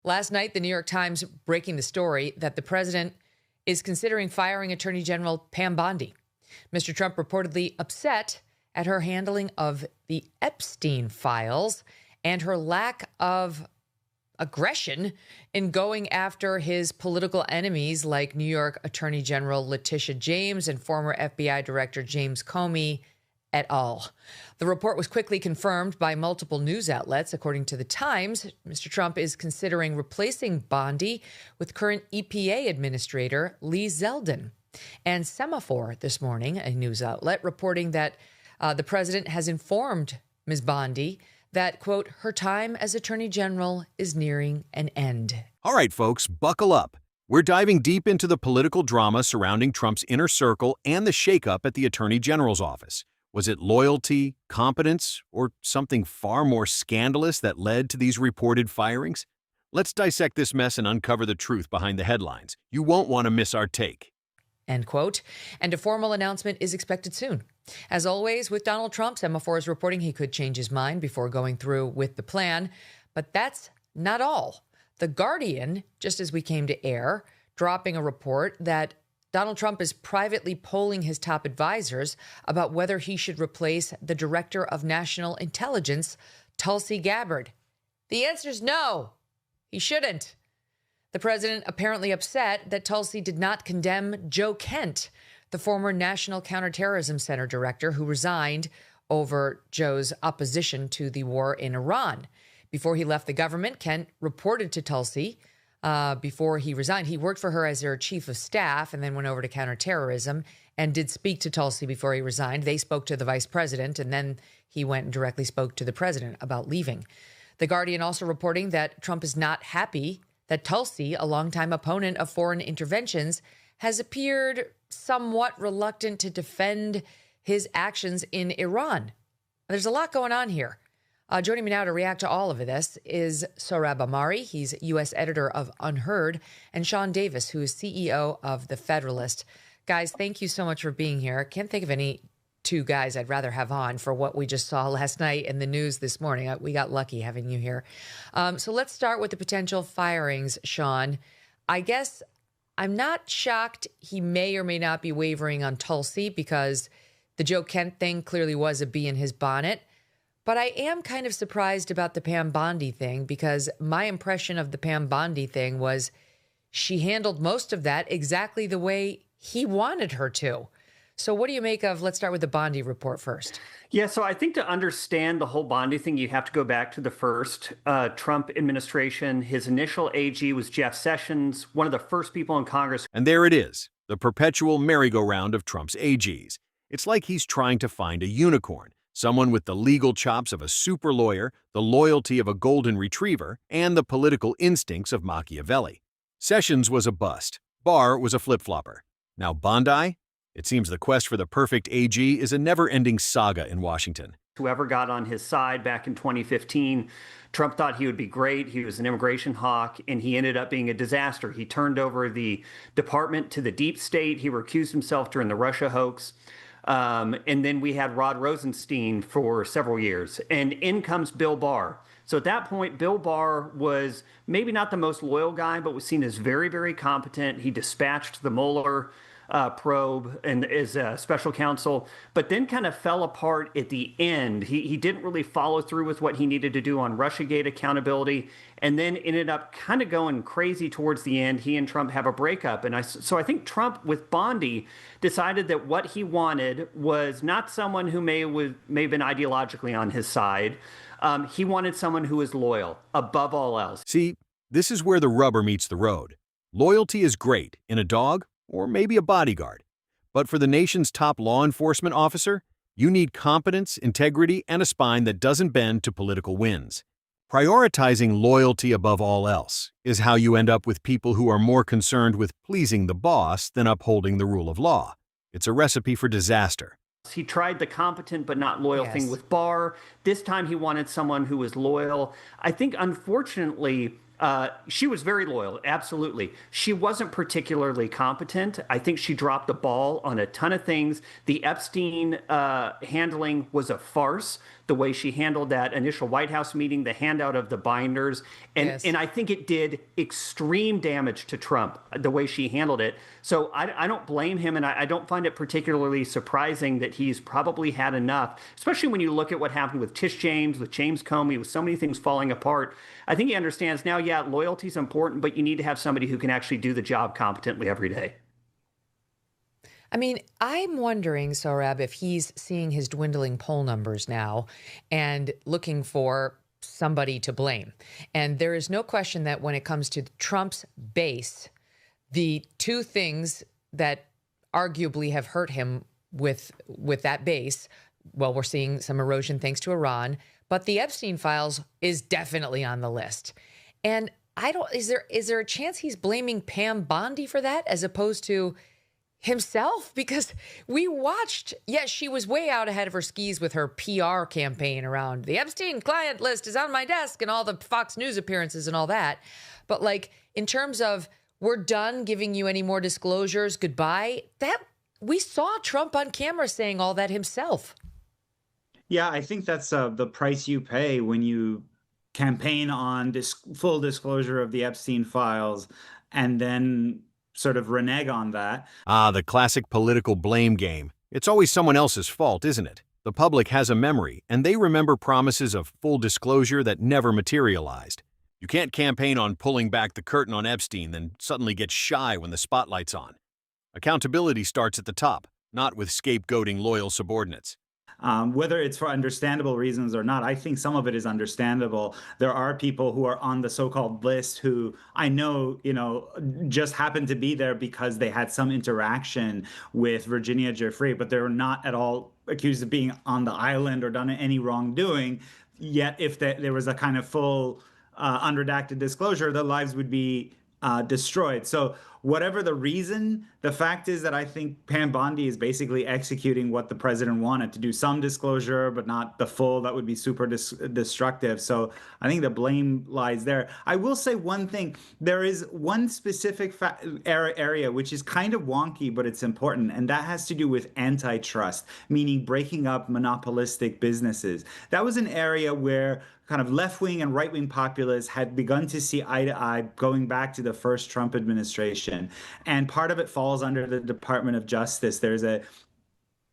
Last night, the New York Times breaking the story that the president is considering firing Attorney General Pam Bondi. Mr. Trump reportedly upset at her handling of the Epstein files and her lack of aggression in going after his political enemies like New York Attorney General Letitia James and former FBI Director James Comey et al. The report was quickly confirmed by multiple news outlets. According to the Times, Mr. Trump is considering replacing Bondi with current EPA Administrator Lee Zeldin. And Semaphore this morning, a news outlet, reporting that the president has informed Ms. Bondi that, quote, her time as Attorney General is nearing an end. All right, folks, buckle up. We're diving deep into the political drama surrounding Trump's inner circle and the shakeup at the Attorney General's office. Was it loyalty, competence, or something far more scandalous that led to these reported firings? Let's dissect this mess and uncover the truth behind the headlines. You won't want to miss our take. End quote. And a formal announcement is expected soon. As always, with Donald Trump, Semaphore is reporting he could change his mind before going through with the plan. But that's not all. The Guardian, just as we came to air, dropping a report that Donald Trump is privately polling his top advisors about whether he should replace the Director of National Intelligence, Tulsi Gabbard. The answer is no, he shouldn't. The president apparently upset that Tulsi did not condemn Joe Kent, the former National Counterterrorism Center director who resigned over Joe's opposition to the war in Iran. Before he left the government, Kent reported to Tulsi before he resigned. He worked for her as her chief of staff and then went over to counterterrorism and did speak to Tulsi before he resigned. They spoke to the vice president, and then he went and directly spoke to the president about leaving. The Guardian also reporting that Trump is not happy that Tulsi, a longtime opponent of foreign interventions, has appeared somewhat reluctant to defend his actions in Iran. There's a lot going on here. Joining me now to react to all of this is Sohrab Ahmari. He's U.S. editor of Unheard, and Sean Davis, who is CEO of The Federalist. Guys, thank you so much for being here. Can't think of any two guys I'd rather have on for what we just saw last night in the news this morning. We got lucky having you here. So let's start with the potential firings, Sean. I guess I'm not shocked he may or may not be wavering on Tulsi because the Joe Kent thing clearly was a bee in his bonnet. But I am kind of surprised about the Pam Bondi thing because my impression of the Pam Bondi thing was she handled most of that exactly the way he wanted her to. So what do you make of, let's start with the Bondi report first. Yeah, so I think to understand the whole Bondi thing, you have to go back to the first Trump administration. His initial AG was Jeff Sessions, one of the first people in Congress. And there it is, the perpetual merry-go-round of Trump's AGs. It's like he's trying to find a unicorn. Someone with the legal chops of a super lawyer, the loyalty of a golden retriever, and the political instincts of Machiavelli. Sessions was a bust. Barr was a flip-flopper. Now Bondi? It seems the quest for the perfect AG is a never-ending saga in Washington. Whoever got on his side back in 2015, Trump thought he would be great. He was an immigration hawk, and he ended up being a disaster. He turned over the department to the deep state. He recused himself during the Russia hoax. And then we had Rod Rosenstein for several years. And in comes Bill Barr. So at that point, Bill Barr was maybe not the most loyal guy, but was seen as very, very competent. He dispatched the Mueller probe and as a special counsel, but then kind of fell apart at the end. He didn't really follow through with what he needed to do on Russiagate accountability, and then ended up kind of going crazy towards the end. He and Trump have a breakup. And so I think Trump with Bondi decided that what he wanted was not someone who may have been ideologically on his side. He wanted someone who was loyal above all else. See, this is where the rubber meets the road. Loyalty is great in a dog or maybe a bodyguard. But for the nation's top law enforcement officer, you need competence, integrity, and a spine that doesn't bend to political winds. Prioritizing loyalty above all else is how you end up with people who are more concerned with pleasing the boss than upholding the rule of law. It's a recipe for disaster. He tried the competent but not loyal thing with Barr. This time he wanted someone who was loyal. I think, unfortunately, She was very loyal, absolutely. She wasn't particularly competent. I think she dropped the ball on a ton of things. The Epstein handling was a farce. The way she handled that initial White House meeting, the handout of the binders, Yes. and I think it did extreme damage to Trump the way she handled it. So I don't blame him, and I don't find it particularly surprising that he's probably had enough, especially when you look at what happened with Tish James, with James Comey, with so many things falling apart. I think he understands now, yeah, loyalty is important, but you need to have somebody who can actually do the job competently every day. I mean, I'm wondering, Sorab, if he's seeing his dwindling poll numbers now and looking for somebody to blame. And there is no question that when it comes to Trump's base, the two things that arguably have hurt him with that base, well, we're seeing some erosion thanks to Iran, but the Epstein files is definitely on the list. And I don't, is there a chance he's blaming Pam Bondi for that as opposed to himself? Because we watched, yes, she was way out ahead of her skis with her PR campaign around the Epstein client list is on my desk and all the Fox News appearances and all that. But like in terms of we're done giving you any more disclosures, goodbye, that we saw Trump on camera saying all that himself. Yeah, I think that's the price you pay when you campaign on full disclosure of the Epstein files and then sort of renege on that. Ah, the classic political blame game. It's always someone else's fault, isn't it? The public has a memory, and they remember promises of full disclosure that never materialized. You can't campaign on pulling back the curtain on Epstein, then suddenly get shy when the spotlight's on. Accountability starts at the top, not with scapegoating loyal subordinates. Whether it's for understandable reasons or not, I think some of it is understandable. There are people who are on the so-called list who I know, just happened to be there because they had some interaction with Virginia Giuffre, but they're not at all accused of being on the island or done any wrongdoing. Yet, if there was a kind of full unredacted disclosure, their lives would be destroyed. So whatever the reason, the fact is that I think Pam Bondi is basically executing what the president wanted, to do some disclosure, but not the full. That would be super destructive. So I think the blame lies there. I will say one thing. There is one specific area which is kind of wonky, but it's important, and that has to do with antitrust, meaning breaking up monopolistic businesses. That was an area where kind of left-wing and right-wing populists had begun to see eye to eye going back to the first Trump administration. And part of it falls under the Department of Justice. There's a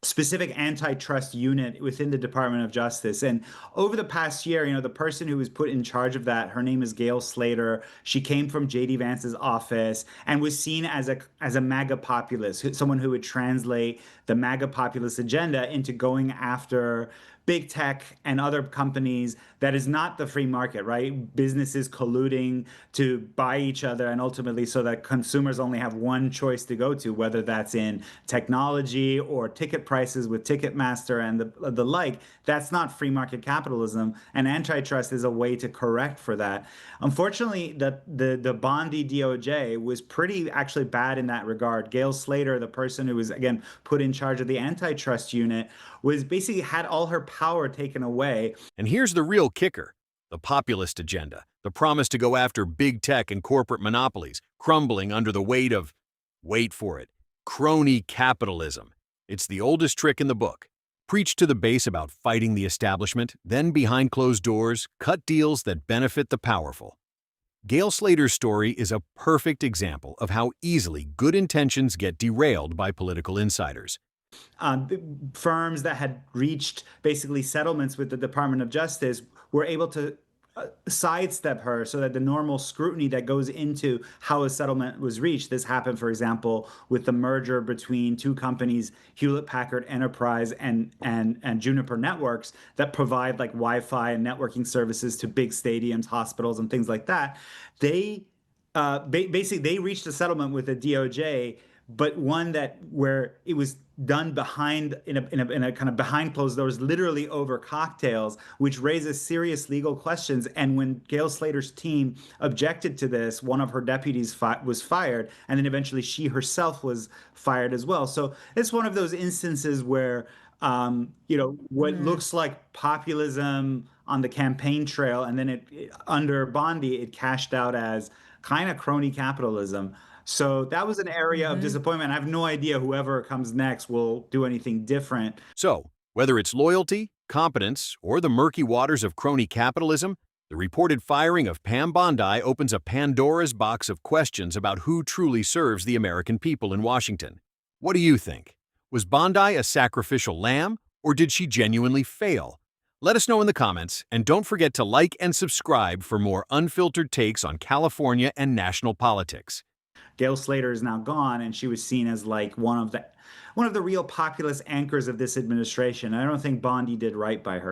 specific antitrust unit within the Department of Justice. And over the past year, the person who was put in charge of that, her name is Gail Slater. She came from J.D. Vance's office and was seen as a MAGA populist, someone who would translate the MAGA populist agenda into going after big tech and other companies that is not the free market, right? Businesses colluding to buy each other, and ultimately so that consumers only have one choice to go to, whether that's in technology or ticket prices with Ticketmaster and the like. That's not free market capitalism, and antitrust is a way to correct for that. Unfortunately, the Bondi DOJ was pretty actually bad in that regard. Gail Slater, the person who was, again, put in charge of the antitrust unit, was basically had all her power taken away. And here's the real kicker: the populist agenda, the promise to go after big tech and corporate monopolies, crumbling under the weight of, wait for it, crony capitalism. It's the oldest trick in the book. Preach to the base about fighting the establishment, then behind closed doors, cut deals that benefit the powerful. Gail Slater's story is a perfect example of how easily good intentions get derailed by political insiders. Firms that had reached basically settlements with the Department of Justice were able to sidestep her so that the normal scrutiny that goes into how a settlement was reached. This happened, for example, with the merger between two companies, Hewlett Packard Enterprise and Juniper Networks, that provide like Wi-Fi and networking services to big stadiums, hospitals, and things like that. They basically they reached a settlement with the DOJ, but one that where it was done behind in a kind of behind closed doors, literally over cocktails, which raises serious legal questions. And when Gail Slater's team objected to this, one of her deputies was fired, and then eventually she herself was fired as well. So it's one of those instances where what looks like populism on the campaign trail, and then under Bondi, it cashed out as kind of crony capitalism. So that was an area of disappointment. I have no idea whoever comes next will do anything different. So, whether it's loyalty, competence, or the murky waters of crony capitalism, the reported firing of Pam Bondi opens a Pandora's box of questions about who truly serves the American people in Washington. What do you think? Was Bondi a sacrificial lamb, or did she genuinely fail? Let us know in the comments, and don't forget to like and subscribe for more unfiltered takes on California and national politics. Gail Slater is now gone, and she was seen as like one of the real populist anchors of this administration. I don't think Bondi did right by her.